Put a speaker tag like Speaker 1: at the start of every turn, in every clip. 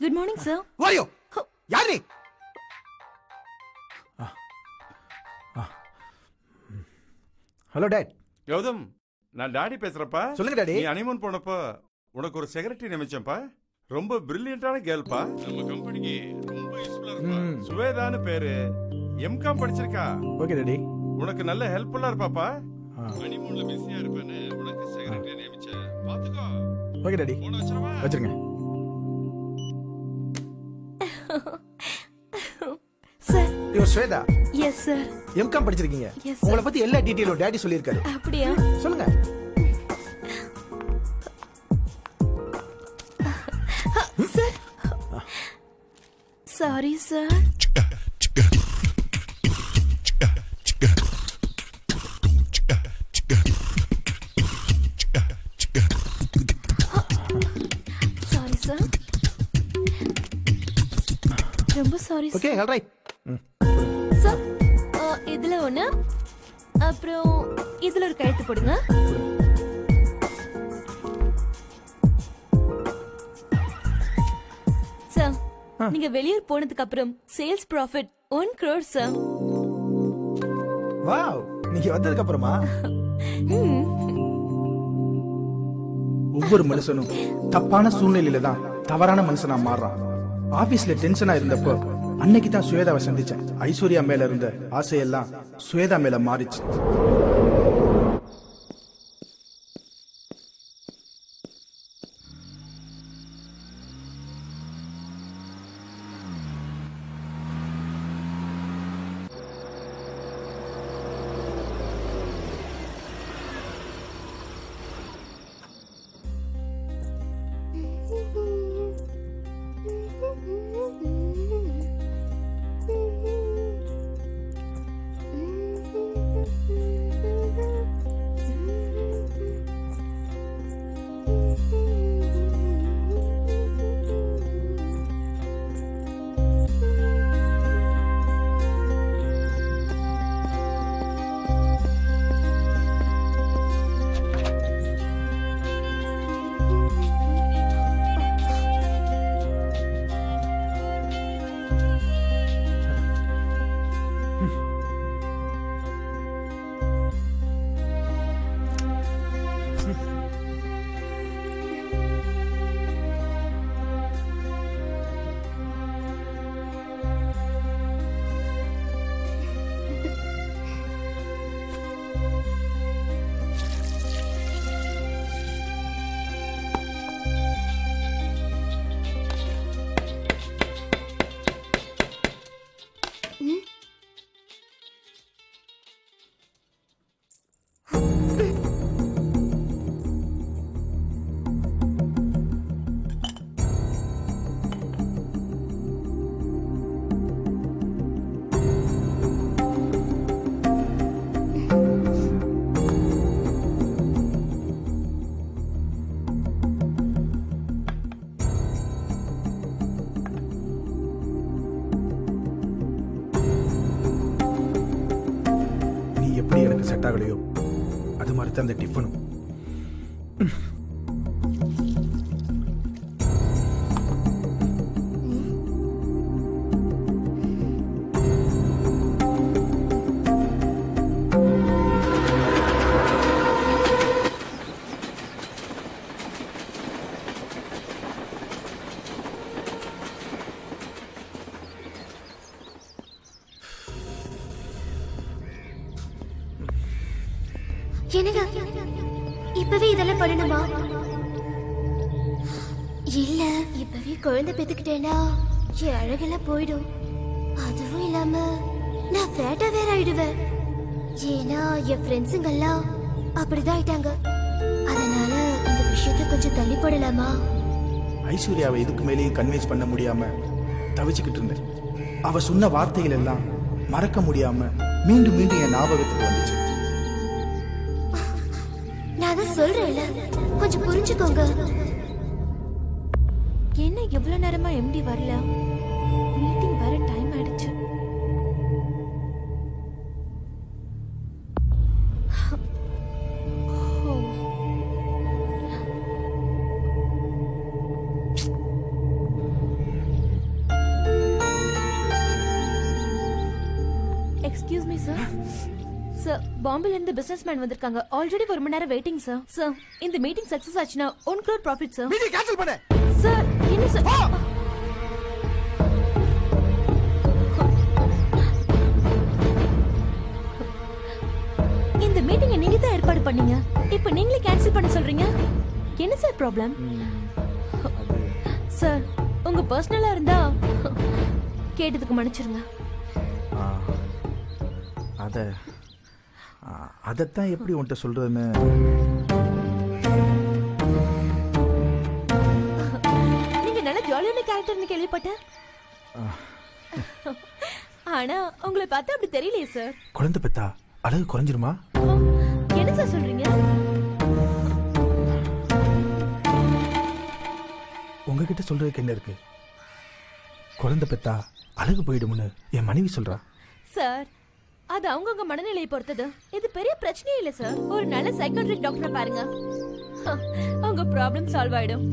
Speaker 1: Good morning sir.
Speaker 2: வாயோ யாரு? Hello dot.
Speaker 3: Gautham, நான் daddy பேசுறப்பா.
Speaker 2: சொல்லுங்க டாடி.
Speaker 3: நீ ஹனிமூன் போனப்ப உனக்கு ஒரு செக்ரட்டரி நியமிச்சேன்ப்பா. ரொம்ப பிரில்லியன்ட்டான கேர்ள்பா. நம்ம கம்பெனிக்கு ரொம்ப யூஸ்ஃபுல்லா இருப்பா. சுவேதான்னு பேரு. எம்காம் படிச்சிருக்கா.
Speaker 2: Okay daddy.
Speaker 3: உனக்கு நல்ல ஹெல்ப்ஃபுல்லா இருப்பாப்பா. ஹனிமூன்ல பிஸியா இருப்பேன்னு உனக்கு செக்ரட்டரி நியமிச்சேன். பாத்துக்கோ.
Speaker 2: Okay daddy.
Speaker 3: போன் வச்சிரவா?
Speaker 2: வச்சிருங்க.
Speaker 1: Sir.
Speaker 2: You Shweta?
Speaker 1: Yes sir.
Speaker 2: MCom படிச்சிருக்கீங்க.
Speaker 1: Yes, sir.
Speaker 2: உங்களை பத்தி எல்லா டீடைலும் டாடி சொல்லிருக்காரு.
Speaker 1: அப்படியா?
Speaker 2: சொல்லுங்க.
Speaker 1: Sir. Sorry sir. Sorry sir. ரொம்ப sorry
Speaker 2: okay, all right.
Speaker 1: Sir. இதுல ஒண்ணு, அப்புறம் இதுல ஒரு கையெழுத்து போடுங்க. சார், நீங்க வெளியூர் போனதுக்கு அப்புறம் sales profit 1 crore sir.
Speaker 2: Wow, நீங்க வந்ததுக்கு அப்புறமா? ஒவ்வொரு மனுஷனும் தப்பான சூழ்நிலையில தான் தவறான மனுஷனா மாறுறான். ஆபீஸ்ல டென்ஷனா இருந்தப்போ அன்னைக்கு தான் சுவேதாவை சந்திச்சேன். ஐஸ்வர்யா மேல இருந்த ஆசையெல்லாம் சுவேதா மேல மாறிச்சு. செட் ஆகலையோ அது மாதிரி தான் அந்த டிஃபனும்.
Speaker 4: என்னங்க இப்பவே இதெல்லாம் பண்ணணுமா? இல்ல இப்பவே குழந்தை பெத்துக்கிட்டேன்னா என் அழகெல்லாம் போயிடும். அதுவும் இல்லாம நான் ஃபேட்டா வேற ஆயிடுவேன். ஏன்னா என் ஃப்ரெண்ட்ஸுங்க எல்லாம் அப்படிதான் ஆயிட்டாங்க. அதனால இந்த விஷயத்தை கொஞ்சம் தள்ளி போடலாமா?
Speaker 2: ஐஸ்வர்யாவை இதுக்கு மேலேயும் கன்வின்ஸ் பண்ண முடியாம தவிச்சுக்கிட்டு இருந்தேன். அவ சொன்ன வார்த்தைகள் எல்லாம் மறக்க முடியாம மீண்டும் மீண்டும் என் ஞாபகத்துக்கு வந்துச்சு.
Speaker 4: நான் சொல்றேன்ல, கொஞ்சம் புரிஞ்சுக்கோங்க.
Speaker 1: என்ன எவ்வளவு நேரமா எம்டி வரல? மீட்டிங் வர டைம் ஆயிடுச்சு. Oh. Morning sir. சார், பாம்பேல இருந்து பிசினஸ் மேன் வந்திருக்காங்க. ஆல்ரெடி 1 மணி நேரம் வெயிட்டிங் சார். சார், இந்த மீட்டிங் சக்சஸ் ஆச்சுனா 1 crore profit sir.
Speaker 2: Meeting cancel பண்ணு.
Speaker 1: சார், என்ன சார்? இந்த மீட்டிங்கை நீங்க தான் ஏற்பாடு பண்ணீங்க. இப்போ நீங்களே கேன்சல் பண்ண சொல்றீங்க. என்ன சார் ப்ராப்ளம்? சார், உங்க பர்சனலா இருந்தா கேட்டதுக்கு மன்னிச்சிருங்க.
Speaker 2: அதத்தான் எப்படி உன்கிட்ட சொல்றதுன்னு.
Speaker 1: நீங்க நல்ல ஜாலியான கேரக்டர்னு கேள்விப்பட்டேன். ஆனா உங்களை பார்த்தா அப்படி தெரியலையே சார்.
Speaker 2: குழந்தை பெத்தா அழகு குறைஞ்சிருமா?
Speaker 1: என்ன சார் சொல்றீங்க?
Speaker 2: உங்ககிட்ட சொல்றதுக்கு என்ன இருக்கு? குழந்தை பெத்தா அழகு போயிடும்னு என் மனைவி சொல்றா.
Speaker 1: சார், அது அவங்கவுங்க மனநிலையை பொறுத்தது. இது பெரிய பிரச்சனையே இல்ல சார். ஒரு நல்ல சைக்காட்ரிக் டாக்டரை பாருங்க, உங்க ப்ராப்ளம் சால்வ் ஆயிடும்.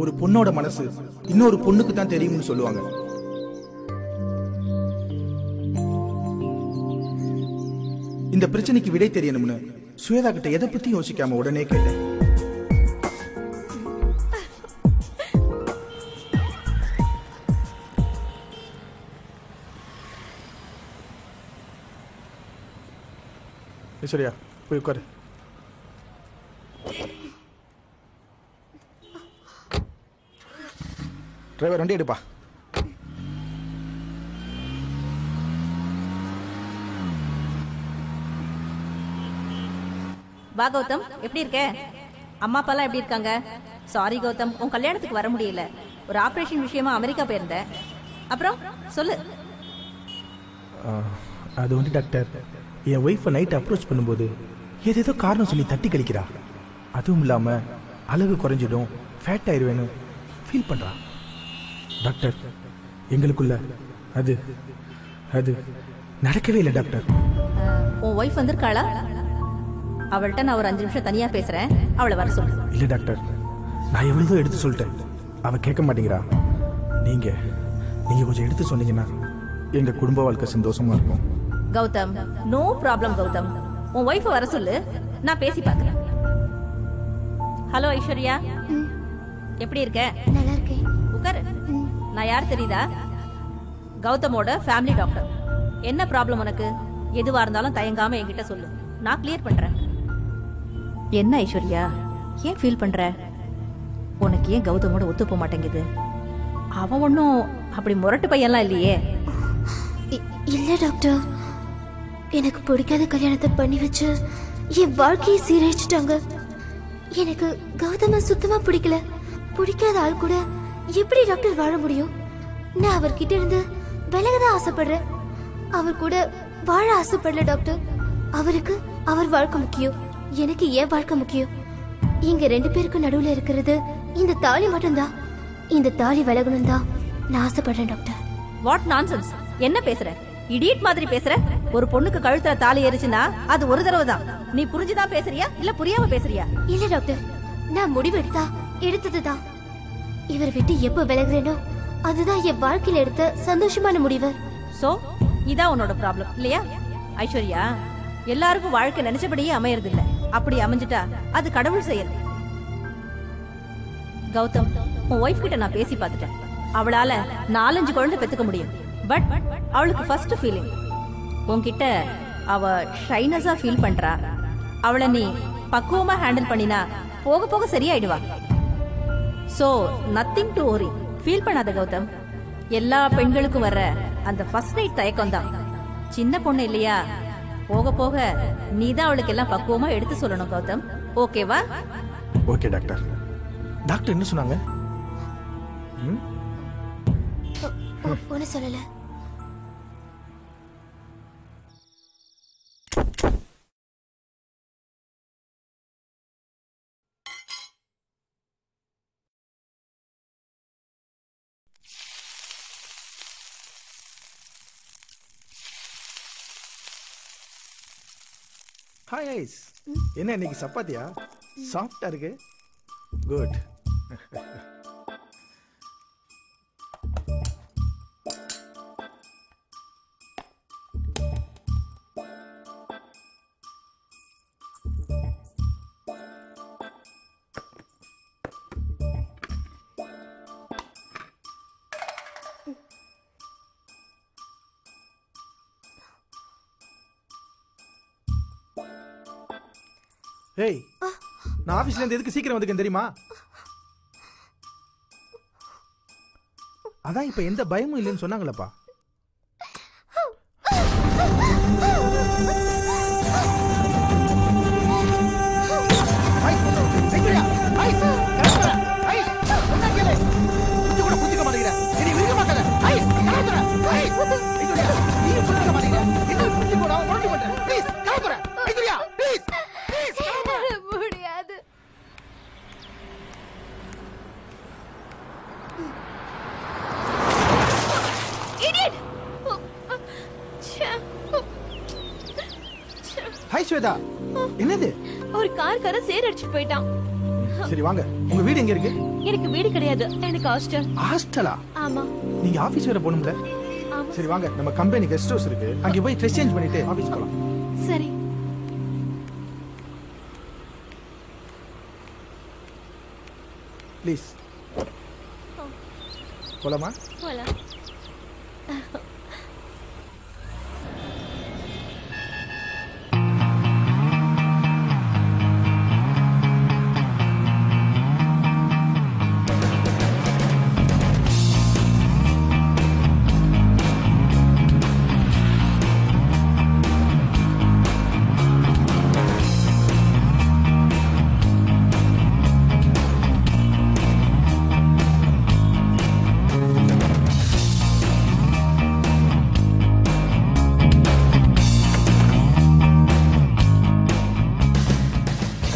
Speaker 2: ஒரு பொண்ணோட மனசு இன்னொரு பொண்ணுக்கு தான் தெரியும்னு சொல்லுவாங்க. இந்த பிரச்சனைக்கு விடை தெரியணும்னு சுவேதா கிட்ட எதை பத்தி யோசிக்காம உடனே கேட்டேன். சரியா, போய் உட்காரு. டிரைவர் வண்டி எடுப்பா.
Speaker 5: வா கௌதம், எப்படி இருக்க? அம்மா அப்பாலாம் எப்படி இருக்காங்க? சாரி கௌதம், உன் கல்யாணத்துக்கு வர முடியல. ஒரு ஆபரேஷன் விஷயமா அமெரிக்கா போயிருந்தேன். அப்புறம் சொல்லு.
Speaker 2: அது வந்து டாக்டர், என் ஒய்ஃபை நைட் அப்ரோச் பண்ணும்போது ஏதேதோ காரணம் சொல்லி தட்டி கழிக்கிறா. அதுவும் இல்லாமல் அழகு குறைஞ்சிடும், ஃபேட் ஆயிடுவேன்னு ஃபீல் பண்ணுறா. டாக்டர், எங்களுக்குள்ள அது அது நடக்கவே இல்லை டாக்டர்.
Speaker 5: உன் ஒய்ஃப் வந்திருக்காளா? அவள்கிட்ட நான் ஒரு 5 நிமிஷம் தனியா பேசுறேன், அவளை வர சொல்லு.
Speaker 2: இல்லை டாக்டர், நான் எவ்வளோ எடுத்து சொல்லிட்டேன், அவள் கேட்க மாட்டேங்கிறா. நீங்கள் கொஞ்சம் எடுத்து சொன்னீங்கன்னா எங்கள் குடும்ப வாழ்க்கை சந்தோஷமா இருக்கும்.
Speaker 5: Gautam, no problem Gautam. உன் ஒய்ஃபை வர சொல்லு, நான் பேசி பார்க்கிறேன். ஹலோ ஐஸ்வர்யா, எப்படி இருக்க?
Speaker 4: நல்லா இருக்கேன்.
Speaker 5: உட்காரு. நான் யார் தெரியுதா? கௌதமோட ஃபேமிலி டாக்டர். என்ன ப்ராப்ளம் உனக்கு? எதுவா இருந்தாலும் தயங்காம என்கிட்ட சொல்லு, நான் கிளியர் பண்றேன். என்ன ஐஸ்வர்யா, ஏன் ஃபீல் பண்ற? உனக்கு ஏன் கௌதமோட ஒத்து போக மாட்டேங்குது? அவன் ஒன்னும் அப்படி முரட்டு பையன்லாம் இல்லையே.
Speaker 4: இல்ல டாக்டர், எனக்கு பிடிக்காத கல்யாணத்தை பண்ணி வச்சு என் வாழ்க்கையை சீரழிச்சிட்டாங்க. எனக்கு கௌதம சுத்தமா பிடிக்கல. பிடிக்காத ஆள் கூட எப்படி டாக்டர் வாழ முடியும்? நான் அவர்கிட்ட இருந்து விலகதான் ஆசைப்படுறேன். அவர் கூட வாழ ஆசைப்படல டாக்டர். அவருக்கு அவர் வாழ்க்கை முக்கியம், எனக்கு ஏன் வாழ்க்கை முக்கியம். இங்க 2 பேருக்கு நடுவுல இருக்கிறது இந்த தாலி மட்டும்தான். இந்த தாலி விலகணும் தான் நான் ஆசைப்படுறேன் டாக்டர்.
Speaker 5: வாட் நான்சென்ஸ், என்ன பேசுற? இடியட் மாதிரி பேசுற. ஒரு பொண்ணுக்கு கழுத்துல தாலி ஏறிச்சுன்னா அது ஒரு தடவை தான். நீ புரிஞ்சுதான் பேசுறியா இல்ல புரியாம பேசுறியா?
Speaker 4: இல்ல டாக்டர், நான் முடிவு எடுத்ததுதான். இவர் விட்டு எப்ப விலகுறேனோ அதுதான் என் வாழ்க்கையில எடுத்த சந்தோஷமான முடிவு.
Speaker 5: சோ இதான் உன்னோட ப்ராப்ளம் இல்லையா? ஐஸ்வர்யா, எல்லாருக்கும் வாழ்க்கை நினைச்சபடியே அமையறது இல்ல. அப்படி அமைஞ்சிட்டா அது கடவுள் செயல். கௌதம், உன் ஒய்ஃப் கிட்ட நான் பேசி பார்த்துட்டேன். அவளால 4-5 குழந்தை பெத்துக்க முடியும். பட் அவளுக்கு ஃபர்ஸ்ட் ஃபீலிங் உன்கிட்ட அவ ஷைனஸா ஃபீல் பண்றா. அவளை நீ பக்குவமா ஹேண்டில் பண்ணினா போக போக சரியாயிடுவா. So nothing to worry, feel பண்ணாத கௌதம். எல்லா பெண்களுக்கும் வர்ற அந்த ஃபர்ஸ்ட் நைட் தயக்கம் தான். சின்ன பொண்ணு இல்லையா, போக போக நீதான் அவளுக்கு எல்லாம் பக்குவமா எடுத்து சொல்லணும் கௌதம். ஓகேவா?
Speaker 2: Okay doctor. டாக்டர் என்ன சொன்னாங்க?
Speaker 4: ஒன்னு சொல்லல.
Speaker 2: ஹாய் ஐஸ், என்ன இன்னைக்கு சப்பாத்தியா? சாஃப்டா இருக்கு. குட். ஏய், நான் ஆபீஸ்ல இருந்து எதுக்கு சீக்கிரம் வந்துக்கேன் தெரியுமா? அதான் இப்ப எந்த பயமும் இல்லைன்னு சொன்னாங்களப்பா.
Speaker 1: முடியாது. Idiot!
Speaker 2: ஹாய் ஸ்வேதா, என்னது?
Speaker 1: ஒரு கார்கார சேர் அடிச்சுட்டு போயிட்டான்.
Speaker 2: சரி வாங்க, உங்க வீடு எங்க இருக்கு?
Speaker 1: எனக்கு வீடு கிடையாது, எனக்கு ஹாஸ்டல்.
Speaker 2: ஹாஸ்டலா?
Speaker 1: ஆமா.
Speaker 2: நீங்க ஆபீஸ் வேற போகணும்ல?
Speaker 1: ஆமா.
Speaker 2: சரி வாங்க, நம்ம கம்பெனி கெஸ்ட் ஹவுஸ் இருக்கு, அங்க போய் ட்ரெஸ் சேஞ்ச் பண்ணிட்டு ஆபீஸ் போலாம்.
Speaker 1: சரி.
Speaker 2: ப்ளீஸ் போலாமா?
Speaker 1: போலாம்.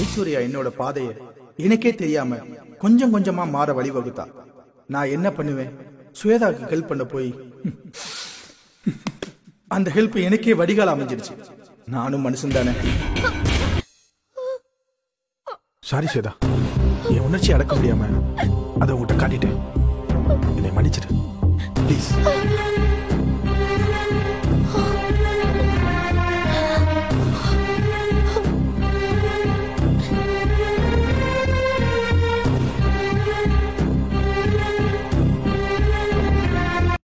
Speaker 2: ஐஸ்வர்யா என்னோட பாதையை எனக்கே தெரியாம கொஞ்சம் கொஞ்சமா மாற வழிவகுத்தா. நான் என்ன பண்ணுவேன்? ஸ்வேதாவுக்கு ஹெல்ப் பண்ண போய் அந்த ஹெல்ப் எனக்கே வடிகால் அமைஞ்சிருச்சு. நானும் மனுஷன் தானே. சாரி ஸ்வேதா, என் உணர்ச்சி அடக்க முடியாம அதை உங்ககிட்ட காட்டிட்டேன். என்னை மன்னிச்சிடு ப்ளீஸ்.